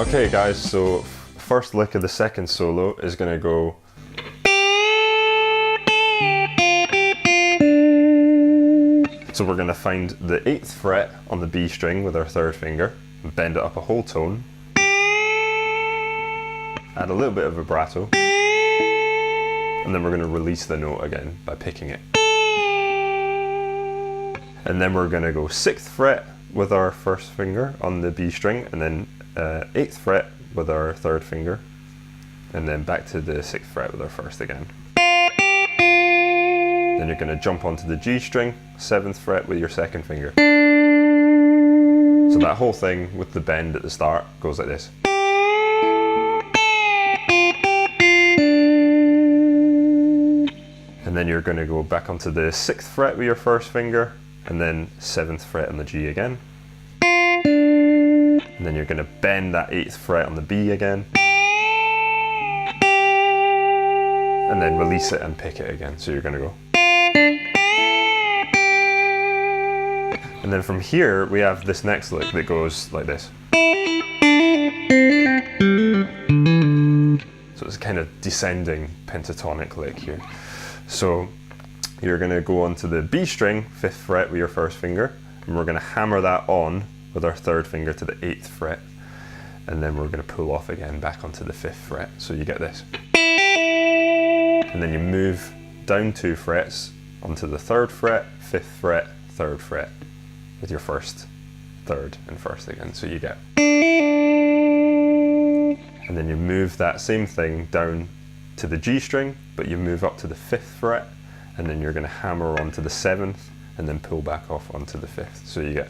Okay guys, so first lick of the second solo is going to go so we're going to find the 8th fret on the B string with our 3rd finger, and bend it up a whole tone, add a little bit of vibrato, and then we're going to release the note again by picking it. And then we're going to go 6th fret with our 1st finger on the B string, and then 8th fret with our 3rd finger, and then back to the 6th fret with our 1st again. Then you're going to jump onto the G string, 7th fret with your 2nd finger. So that whole thing with the bend at the start goes like this. And then you're going to go back onto the 6th fret with your 1st finger, and then 7th fret on the G again. And then you're going to bend that 8th fret on the B again. And then release it and pick it again. So you're going to go. And then from here, we have this next lick that goes like this. So it's kind of descending pentatonic lick here. So you're going to go onto the B string, 5th fret with your 1st finger, and we're going to hammer that on with our 3rd finger to the 8th fret, and then we're going to pull off again back onto the 5th fret. So you get this. And then you move down 2 frets onto the 3rd fret, 5th fret, 3rd fret with your 1st, 3rd and 1st again. So you get. And then you move that same thing down to the G string, but you move up to the 5th fret, and then you're going to hammer onto the 7th and then pull back off onto the 5th. So you get.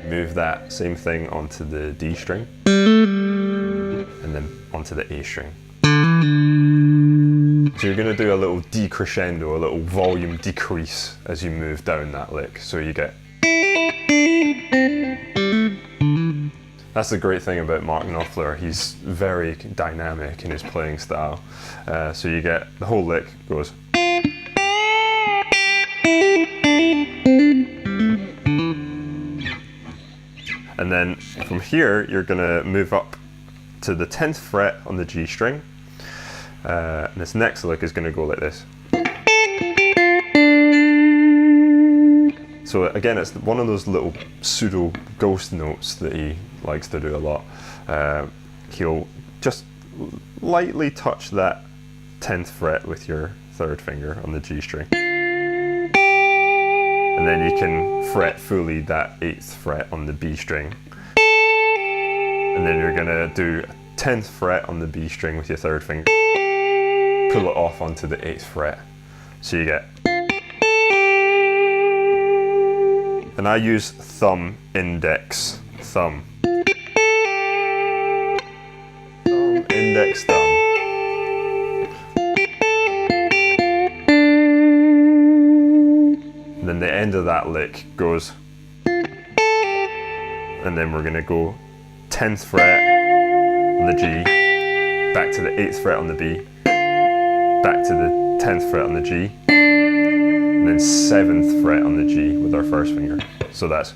Move that same thing onto the D string and then onto the A string. So you're going to do a little decrescendo, a little volume decrease as you move down that lick. So you get. That's the great thing about Mark Knopfler. He's very dynamic in his playing style. So you get the whole lick goes. And then from here, you're going to move up to the 10th fret on the G string. And this next lick is going to go like this. So again, it's one of those little pseudo ghost notes that he likes to do a lot. He'll just lightly touch that 10th fret with your 3rd finger on the G string. And then you can fret fully that 8th fret on the B string. And then you're going to do a 10th fret on the B string with your 3rd finger. Pull it off onto the 8th fret. So you get. And I use thumb, index, thumb. Thumb, index, thumb. And then the end of that lick goes. And then we're going to go 10th fret on the G, back to the 8th fret on the B, back to the 10th fret on the G, and then 7th fret on the G with our 1st finger. So that's.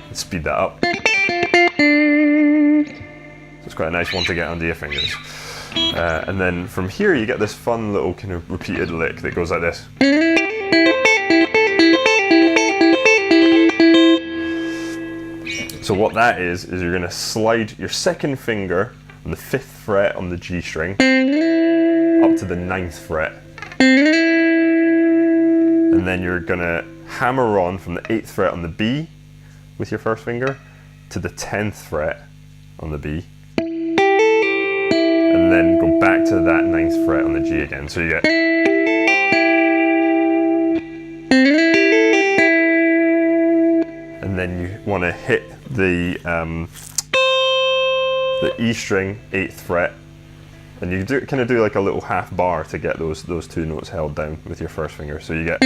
Let's speed that up. So it's quite a nice one to get under your fingers. And then from here you get this fun little kind of repeated lick that goes like this. So what that is you're going to slide your 2nd finger on the 5th fret on the G string up to the 9th fret. And then you're going to hammer on from the 8th fret on the B with your 1st finger to the 10th fret on the B. And then go back to that 9th fret on the G again. So you get. And then you want to hit the E string, 8th fret, and you kind of do like a little half bar to get those 2 notes held down with your 1st finger. So you get.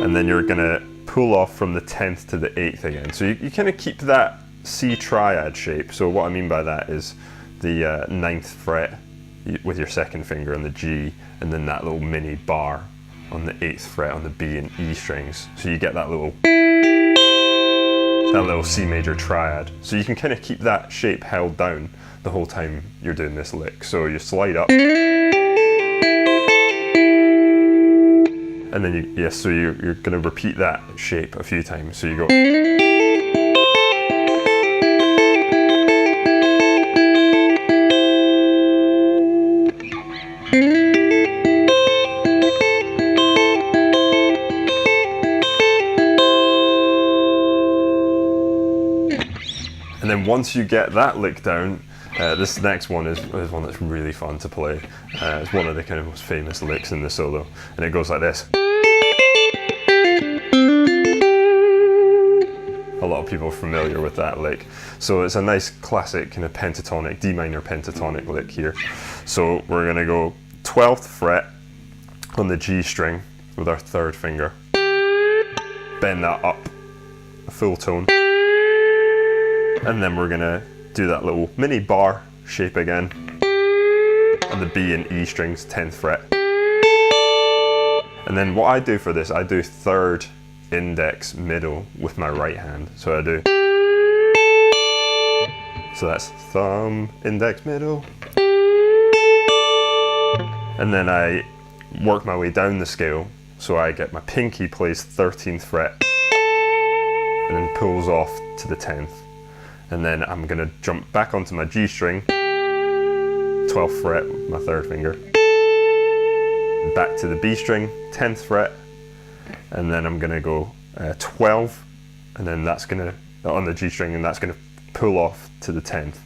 And then you're going to pull off from the 10th to the 8th again. So you kind of keep that C triad shape. So what I mean by that is the 9th fret with your 2nd finger on the G, and then that little mini bar on the 8th fret on the B and E strings. So you get that little C major triad. So you can kind of keep that shape held down the whole time you're doing this lick. So you slide up, and then you're going to repeat that shape a few times. So you go, and then once you get that lick down, this next one is one that's really fun to play. It's one of the kind of most famous licks in the solo, and it goes like this. A lot of people are familiar with that lick. So it's a nice classic kind of pentatonic, D minor pentatonic lick here. So we're going to go 12th fret on the G string with our 3rd finger. Bend that up a full tone. And then we're going to do that little mini bar shape again on the B and E strings, 10th fret. And then what I do for this, I do 3rd index middle with my right hand. So I do, so that's thumb, index, middle. And then I work my way down the scale. So I get my pinky plays 13th fret and then pulls off to the 10th. And then I'm going to jump back onto my G string, 12th fret with my 3rd finger, back to the B string, 10th fret, and then I'm going to go 12, and then that's going to, on the G string, and that's going to pull off to the 10th.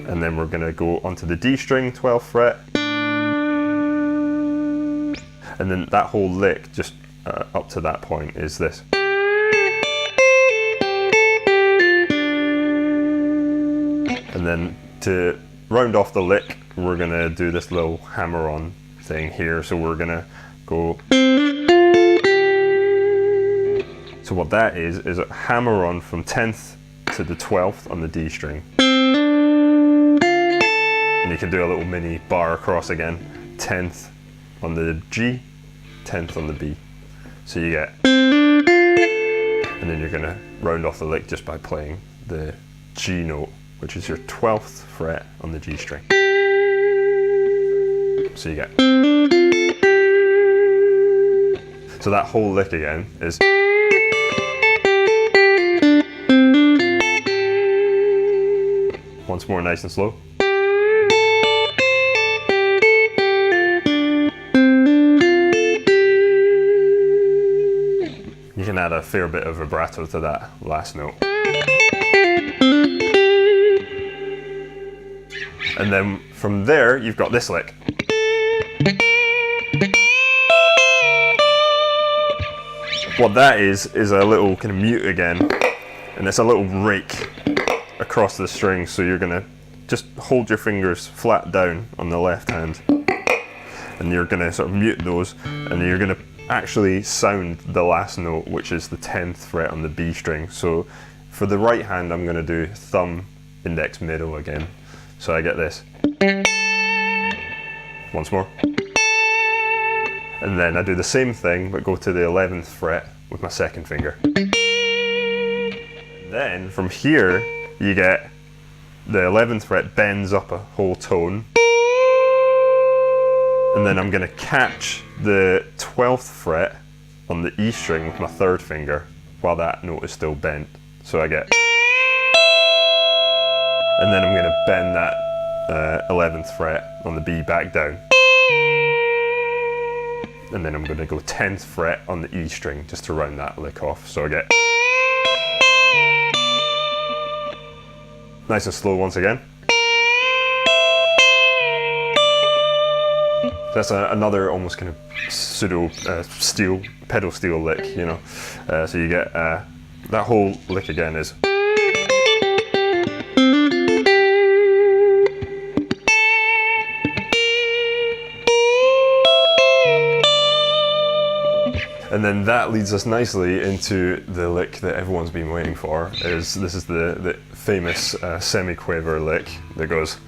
And then we're going to go onto the D string, 12th fret, and then that whole lick, just up to that point, is this. And then to round off the lick, we're gonna do this little hammer-on thing here. So we're gonna go. So what that is a hammer-on from 10th to the 12th on the D string. And you can do a little mini bar across again. 10th on the G, 10th on the B. So you get. And then you're gonna round off the lick just by playing the G note, which is your 12th fret on the G string. So you get. So that whole lick again is. Once more, nice and slow. You can add a fair bit of vibrato to that last note. And then from there, you've got this lick. What that is a little kind of mute again, and it's a little rake across the string. So you're gonna just hold your fingers flat down on the left hand, and you're gonna sort of mute those, and you're gonna actually sound the last note, which is the 10th fret on the B string. So for the right hand, I'm gonna do thumb, index, middle again. So I get this. Once more. And then I do the same thing, but go to the 11th fret with my 2nd finger. Then from here, you get the 11th fret bends up a whole tone. And then I'm going to catch the 12th fret on the E string with my 3rd finger while that note is still bent. So I get. And then I'm going to bend that 11th fret on the B back down. And then I'm going to go 10th fret on the E string just to round that lick off. So I get. Nice and slow once again. That's another almost kind of pseudo steel, pedal steel lick, you know. So you get that whole lick again is. And then that leads us nicely into the lick that everyone's been waiting for. This is the famous semiquaver lick that goes.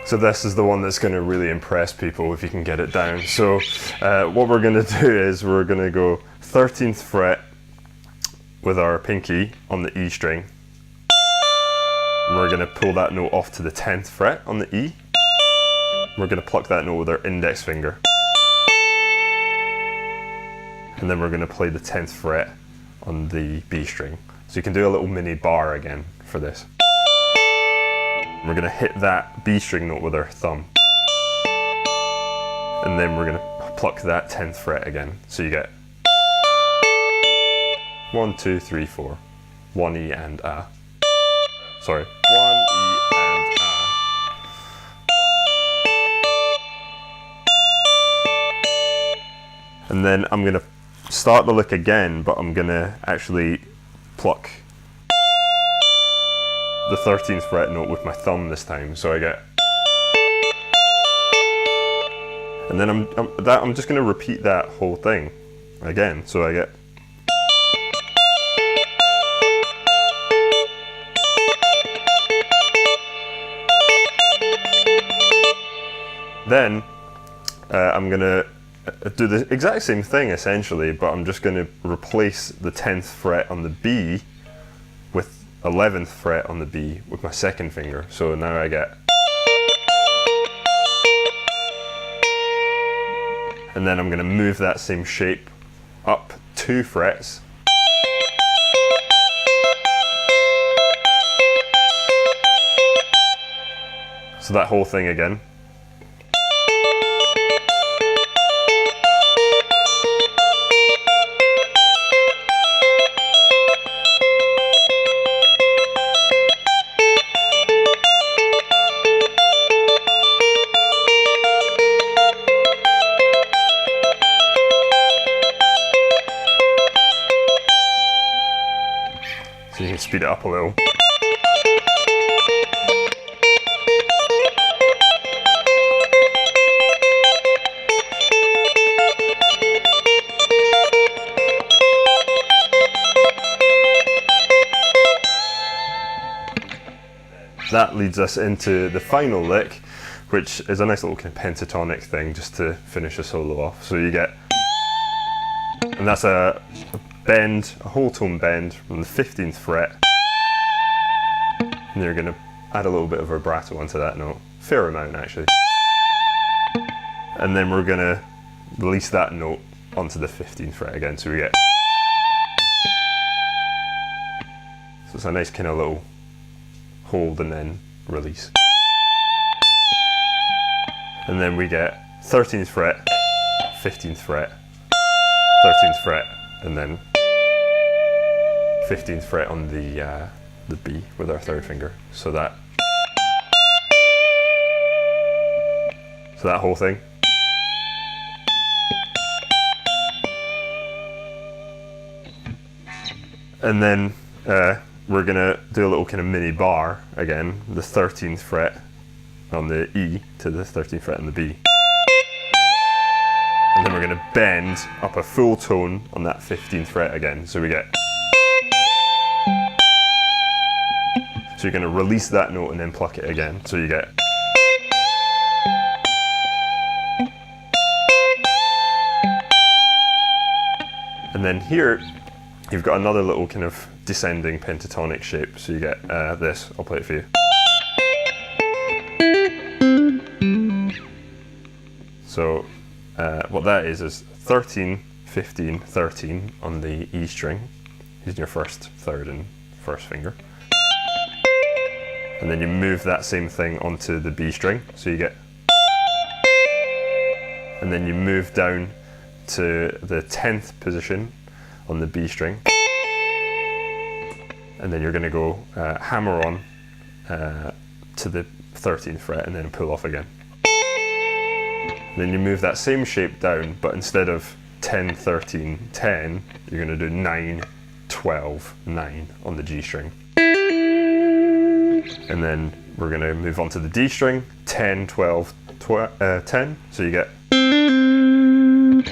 So this is the one that's going to really impress people if you can get it down. So what we're going to do is we're going to go 13th fret with our pinky on the E string. And we're going to pull that note off to the 10th fret on the E. We're going to pluck that note with our index finger. And then we're going to play the 10th fret on the B string. So you can do a little mini bar again for this. We're going to hit that B string note with our thumb. And then we're going to pluck that 10th fret again. So you get 1, 2, 3, 4. 1 E and A. Sorry. 1 E and A. And then I'm going to start the lick again, but I'm going to actually pluck the 13th fret note with my thumb this time, so I get. And then I'm just going to repeat that whole thing again, so I get. Then I'm going to do the exact same thing essentially, but I'm just going to replace the 10th fret on the B with 11th fret on the B with my second finger. So now I get. And then I'm going to move that same shape up 2 frets. So that whole thing again. So you can speed it up a little. That leads us into the final lick, which is a nice little kind of pentatonic thing just to finish a solo off. So you get, and that's a bend, a whole tone bend from the 15th fret. And you're going to add a little bit of vibrato onto that note, fair amount actually. And then we're going to release that note onto the 15th fret again, so we get. So it's a nice kind of little hold and then release. And then we get 13th fret, 15th fret, 13th fret, and then 15th fret on the B with our third finger. So that whole thing. And then we're gonna do a little kind of mini bar again, the 13th fret on the E to the 13th fret on the B. And then we're gonna bend up a full tone on that 15th fret again, so we get. So you're gonna release that note and then pluck it again, so you get. And then here, you've got another little kind of descending pentatonic shape, so you get this. I'll play it for you. So what that is 13, 15, 13 on the E string, using your first, third and first finger. And then you move that same thing onto the B string, so you get. And then you move down to the 10th position on the B string. And then you're going to go hammer on to the 13th fret and then pull off again. Then you move that same shape down, but instead of 10, 13, 10, you're going to do 9, 12, 9 on the G string. And then we're going to move on to the D string, 10, 12, 10, so you get. And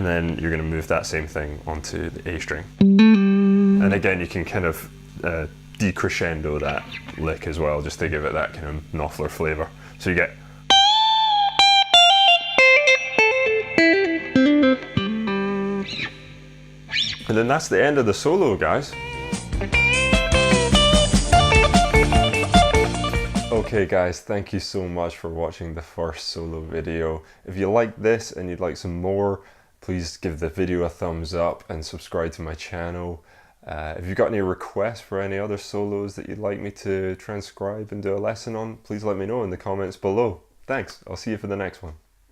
then you're going to move that same thing onto the A string. And again, you can kind of decrescendo that lick as well, just to give it that kind of Knopfler flavour. So you get. And then that's the end of the solo, guys. Okay guys, thank you so much for watching the first solo video. If you like this and you'd like some more, please give the video a thumbs up and subscribe to my channel. If you've got any requests for any other solos that you'd like me to transcribe and do a lesson on, please let me know in the comments below. Thanks, I'll see you for the next one.